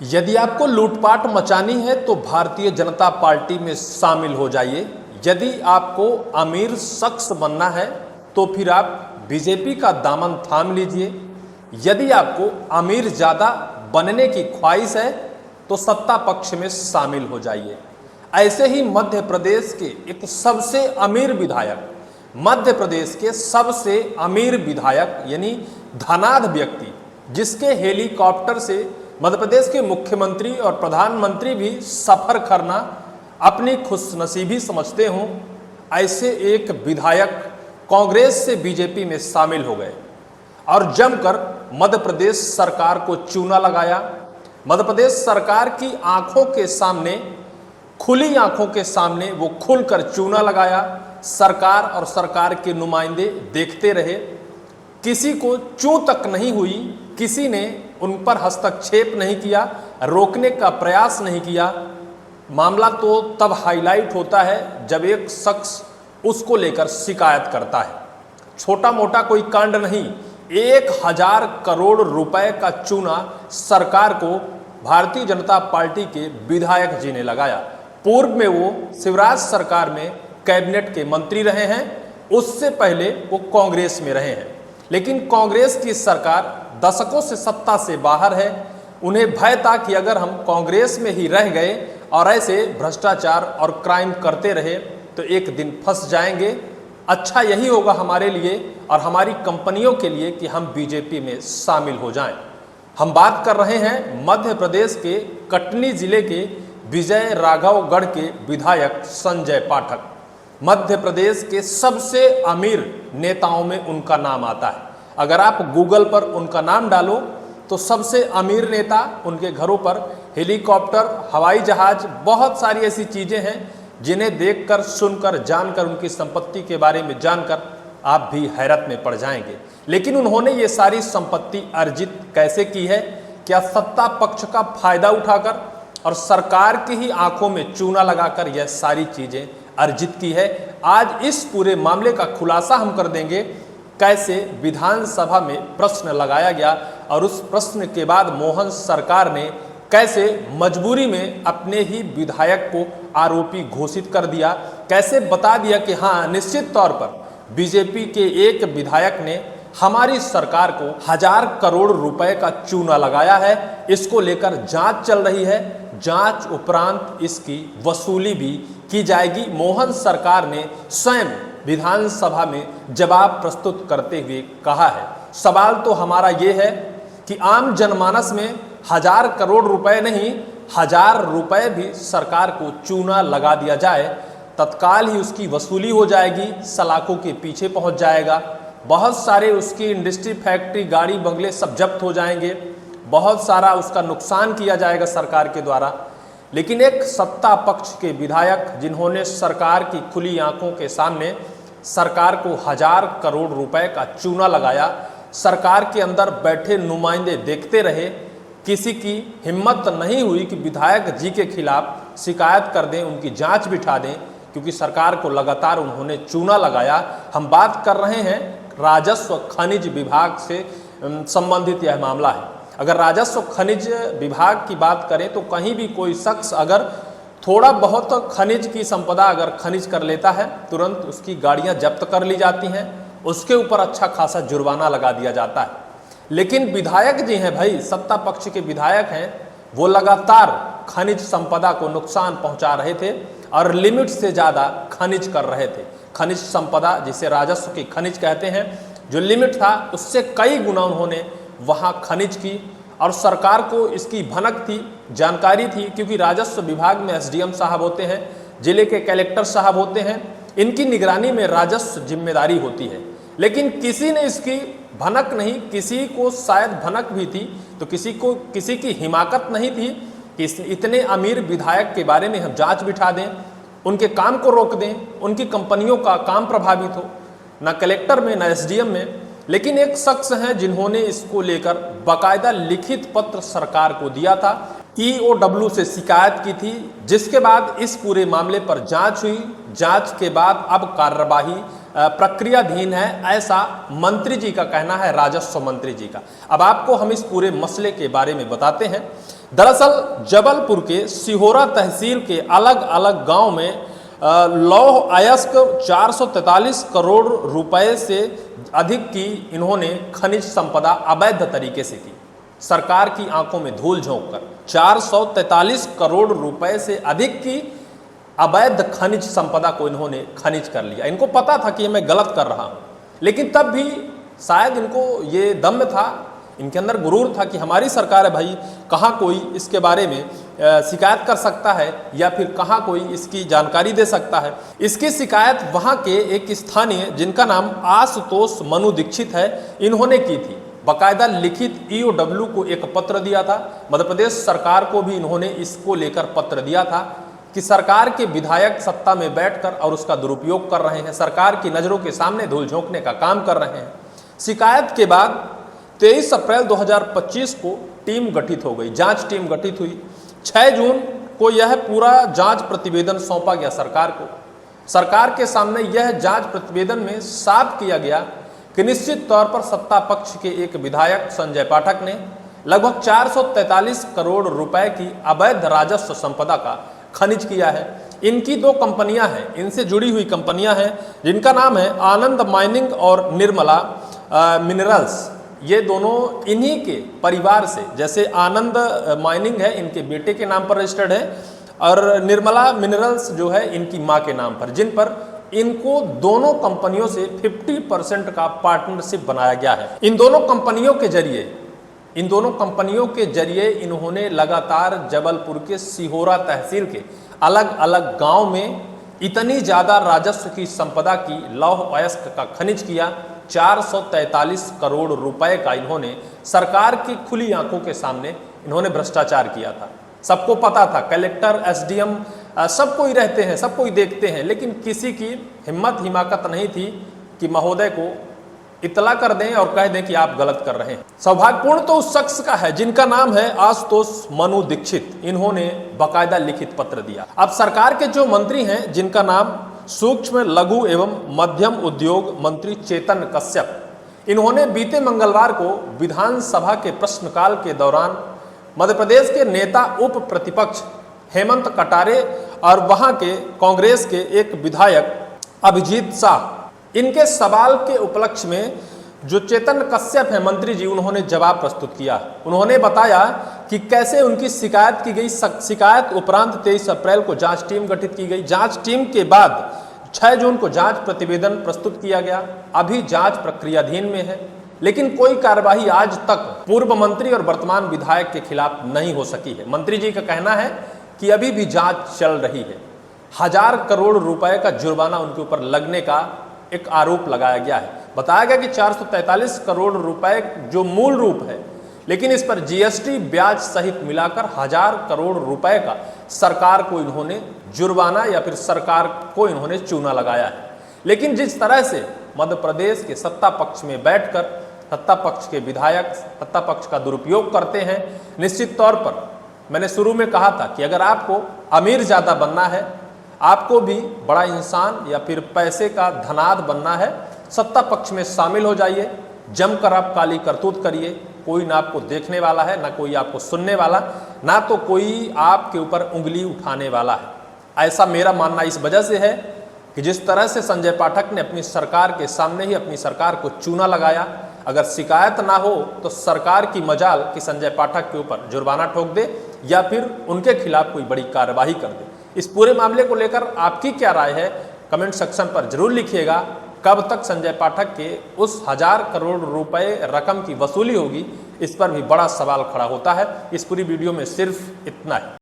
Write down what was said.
यदि आपको लूटपाट मचानी है तो भारतीय जनता पार्टी में शामिल हो जाइए। यदि आपको अमीर शख्स बनना है तो फिर आप बीजेपी का दामन थाम लीजिए। यदि आपको अमीर ज़्यादा बनने की ख्वाहिश है तो सत्ता पक्ष में शामिल हो जाइए। ऐसे ही मध्य प्रदेश के एक सबसे अमीर विधायक, मध्य प्रदेश के सबसे अमीर विधायक यानी धनाढ्य व्यक्ति, जिसके हेलीकॉप्टर से मध्य प्रदेश के मुख्यमंत्री और प्रधानमंत्री भी सफर करना अपनी खुशनसीबी समझते हों, ऐसे एक विधायक कांग्रेस से बीजेपी में शामिल हो गए और जमकर मध्य प्रदेश सरकार को चूना लगाया। मध्य प्रदेश सरकार की आंखों के सामने, खुली आंखों के सामने वो खुलकर चूना लगाया। सरकार और सरकार के नुमाइंदे देखते रहे, किसी को चूं तक नहीं हुई, किसी ने उन पर हस्तक्षेप नहीं किया, रोकने का प्रयास नहीं किया। मामला तो तब हाईलाइट होता है जब एक शख्स उसको लेकर शिकायत करता है। छोटा मोटा कोई कांड नहीं, 1000 करोड़ रुपए का चूना सरकार को भारतीय जनता पार्टी के विधायक जी ने लगाया। पूर्व में वो शिवराज सरकार में कैबिनेट के मंत्री रहे हैं, उससे पहले वो कांग्रेस में रहे हैं, लेकिन कांग्रेस की सरकार दशकों से सत्ता से बाहर है। उन्हें भय था कि अगर हम कांग्रेस में ही रह गए और ऐसे भ्रष्टाचार और क्राइम करते रहे तो एक दिन फंस जाएंगे। अच्छा यही होगा हमारे लिए और हमारी कंपनियों के लिए कि हम बीजेपी में शामिल हो जाएं। हम बात कर रहे हैं मध्य प्रदेश के कटनी जिले के विजय राघवगढ़ के विधायक संजय पाठक। मध्य प्रदेश के सबसे अमीर नेताओं में उनका नाम आता है। अगर आप गूगल पर उनका नाम डालो तो सबसे अमीर नेता, उनके घरों पर हेलीकॉप्टर, हवाई जहाज, बहुत सारी ऐसी चीज़ें हैं जिन्हें देखकर, सुनकर, जानकर, उनकी संपत्ति के बारे में जानकर आप भी हैरत में पड़ जाएंगे। लेकिन उन्होंने ये सारी संपत्ति अर्जित कैसे की है? क्या सत्ता पक्ष का फायदा उठाकर और सरकार की ही आंखों में चूना लगाकर यह सारी चीज़ें अर्जित की है? आज इस पूरे मामले का खुलासा हम कर देंगे। कैसे विधानसभा में प्रश्न लगाया गया और उस प्रश्न के बाद मोहन सरकार ने कैसे मजबूरी में अपने ही विधायक को आरोपी घोषित कर दिया, कैसे बता दिया कि हाँ, निश्चित तौर पर बीजेपी के एक विधायक ने हमारी सरकार को 1000 करोड़ रुपए का चूना लगाया है। इसको लेकर जांच चल रही है, जांच उपरांत इसकी वसूली भी की जाएगी। मोहन सरकार ने स्वयं विधानसभा में जवाब प्रस्तुत करते हुए कहा है। सवाल तो हमारा ये है कि आम जनमानस में 1000 करोड़ रुपए नहीं, 1000 रुपए भी सरकार को चूना लगा दिया जाए, तत्काल ही उसकी वसूली हो जाएगी, सलाखों के पीछे पहुंच जाएगा। बहुत सारे उसकी इंडस्ट्री, फैक्ट्री, गाड़ी, बंगले सब जब्त हो जाएंगे, बहुत सारा उसका नुकसान किया जाएगा सरकार के द्वारा। लेकिन एक सत्ता पक्ष के विधायक जिन्होंने सरकार की खुली आंखों के सामने सरकार को 1000 करोड़ रुपए का चूना लगाया, सरकार के अंदर बैठे नुमाइंदे देखते रहे, किसी की हिम्मत नहीं हुई कि विधायक जी के खिलाफ शिकायत कर दें, उनकी जांच बिठा दें, क्योंकि सरकार को लगातार उन्होंने चूना लगाया। हम बात कर रहे हैं राजस्व खनिज विभाग से संबंधित यह मामला है। अगर राजस्व खनिज विभाग की बात करें तो कहीं भी कोई शख्स अगर थोड़ा बहुत खनिज की संपदा अगर खनिज कर लेता है, तुरंत उसकी गाड़ियां जब्त कर ली जाती हैं, उसके ऊपर अच्छा खासा जुर्माना लगा दिया जाता है। लेकिन विधायक जी हैं भाई, सत्ता पक्ष के विधायक हैं, वो लगातार खनिज संपदा को नुकसान पहुंचा रहे थे और लिमिट से ज़्यादा खनिज कर रहे थे। खनिज संपदा जिसे राजस्व की खनिज कहते हैं, जो लिमिट था उससे कई गुना उन्होंने वहाँ खनिज की और सरकार को इसकी भनक थी, जानकारी थी, क्योंकि राजस्व विभाग में एसडीएम साहब होते हैं, जिले के कलेक्टर साहब होते हैं, इनकी निगरानी में राजस्व जिम्मेदारी होती है। लेकिन किसी ने इसकी भनक नहीं, किसी को शायद भनक भी थी तो किसी की हिमाकत नहीं थी कि इतने अमीर विधायक के बारे में हम जांच बिठा दें, उनके काम को रोक दें, उनकी कंपनियों का काम प्रभावित हो, ना कलेक्टर में ना एसडीएम में। लेकिन एक शख्स हैं जिन्होंने इसको लेकर बाकायदा लिखित पत्र सरकार को दिया था, ईओडब्ल्यू से शिकायत की थी, जिसके बाद इस पूरे मामले पर जांच हुई। जांच के बाद अब कार्यवाही प्रक्रियाधीन है, ऐसा मंत्री जी का कहना है, राजस्व मंत्री जी का। अब आपको हम इस पूरे मसले के बारे में बताते हैं। दरअसल जबलपुर के सिहोरा तहसील के अलग अलग गांव में लौह अयस्क 443 करोड़ रुपए से अधिक की इन्होंने खनिज संपदा अवैध तरीके से की। सरकार की आंखों में धूल झोंककर 443 करोड़ रुपए से अधिक की अवैध खनिज संपदा को इन्होंने खनिज कर लिया। इनको पता था कि मैं गलत कर रहा हूं, लेकिन तब भी शायद इनको ये दम था, इनके अंदर गुरूर था कि हमारी सरकार है भाई, कहाँ कोई इसके बारे में शिकायत कर सकता है या फिर कहाँ कोई इसकी जानकारी दे सकता है। इसकी शिकायत वहाँ के एक स्थानीय जिनका नाम आशुतोष मनु दीक्षित है, इन्होंने की थी। बाकायदा लिखित ईओडब्ल्यू को एक पत्र दिया था, मध्य प्रदेश सरकार को भी इन्होंने इसको लेकर पत्र दिया था कि सरकार के विधायक सत्ता में बैठकर और उसका दुरुपयोग कर रहे हैं, सरकार की नज़रों के सामने धूल झोंकने का काम कर रहे हैं। शिकायत के बाद 23 अप्रैल 2025 को टीम गठित हो गई, जांच टीम गठित हुई। 6 जून को यह पूरा जांच प्रतिवेदन सौंपा गया सरकार को। सरकार के सामने यह जांच प्रतिवेदन में साफ किया गया कि निश्चित तौर पर सत्ता पक्ष के एक विधायक संजय पाठक ने लगभग 443 करोड़ रुपए की अवैध राजस्व संपदा का खनिज किया है। इनकी 2 कंपनियां हैं, इनसे जुड़ी हुई कंपनियां हैं, जिनका नाम है आनंद माइनिंग और निर्मला मिनरल्स। ये दोनों इन्हीं के परिवार से, जैसे आनंद माइनिंग है इनके बेटे के नाम पर रजिस्टर्ड है और निर्मला मिनरल्स जो है इनकी मां के नाम पर, जिन पर इनको दोनों कंपनियों से 50% का पार्टनरशिप बनाया गया है। इन दोनों कंपनियों के जरिए इन्होंने लगातार जबलपुर के सिहोरा तहसील के अलग अलग गांव में इतनी ज्यादा राजस्व की संपदा की लौह अयस्क का खनिज किया। 443 करोड़ रुपए का इन्होंने सरकार की खुली आंखों के सामने इन्होंने भ्रष्टाचार किया था। सबको पता था, कलेक्टर, एसडीएम सबको ही रहते हैं, सबको ही देखते हैं, लेकिन किसी की हिम्मत नहीं थी कि महोदय को इतला कर दें और कह दें कि आप गलत कर रहे हैं। सौभाग्यपूर्ण तो उस शख्स का है जिनका नाम है आशुतोष मनु दीक्षित। इन्होंने बाकायदा लिखित पत्र दिया। अब सरकार के जो मंत्री हैं, जिनका नाम सूक्ष्म लघु एवं मध्यम उद्योग मंत्री चेतन कश्यप, इन्होंने बीते मंगलवार को विधानसभा के प्रश्नकाल के दौरान मध्य प्रदेश के नेता उप प्रतिपक्ष हेमंत कटारे और वहां के कांग्रेस के एक विधायक अभिजीत शाह, इनके सवाल के उपलक्ष्य में जो चेतन कश्यप है मंत्री जी, उन्होंने जवाब प्रस्तुत किया। उन्होंने बताया कि कैसे उनकी शिकायत की गई। शिकायत उपरांत 23 अप्रैल को जांच टीम गठित की गई। जांच टीम के बाद 6 जून को जांच प्रतिवेदन प्रस्तुत किया गया। अभी जांच प्रक्रियाधीन में है, लेकिन कोई कार्यवाही आज तक पूर्व मंत्री और वर्तमान विधायक के खिलाफ नहीं हो सकी है। मंत्री जी का कहना है कि अभी भी जांच चल रही है। 1000 करोड़ रुपए का जुर्माना उनके ऊपर लगने का एक आरोप लगाया गया है। बताया गया कि 443 करोड़ रुपए जो मूल रूप है, लेकिन इस पर जीएसटी ब्याज सहित मिलाकर 1000 करोड़ रुपए का सरकार को इन्होंने जुर्माना या फिर सरकार को इन्होंने चूना लगाया है। लेकिन जिस तरह से मध्य प्रदेश के सत्ता पक्ष में बैठकर सत्ता पक्ष के विधायक सत्ता पक्ष का दुरुपयोग करते हैं, निश्चित तौर पर मैंने शुरू में कहा था कि अगर आपको अमीर ज़्यादा बनना है, आपको भी बड़ा इंसान या फिर पैसे का धनाद बनना है, सत्ता पक्ष में शामिल हो जाइए, जमकर आप काली करतूत करिए। कोई ना आपको देखने वाला है, ना कोई आपको सुनने वाला, ना तो कोई आपके ऊपर उंगली उठाने वाला है। ऐसा मेरा मानना इस वजह से है कि जिस तरह से संजय पाठक ने अपनी सरकार के सामने ही अपनी सरकार को चूना लगाया, अगर शिकायत ना हो तो सरकार की मजाल कि संजय पाठक के ऊपर जुर्माना ठोक दे या फिर उनके खिलाफ कोई बड़ी कार्रवाई कर दे। इस पूरे मामले को लेकर आपकी क्या राय है, कमेंट सेक्शन पर जरूर लिखिएगा। कब तक संजय पाठक के उस 1000 करोड़ रुपए रकम की वसूली होगी, इस पर भी बड़ा सवाल खड़ा होता है। इस पूरी वीडियो में सिर्फ इतना ही।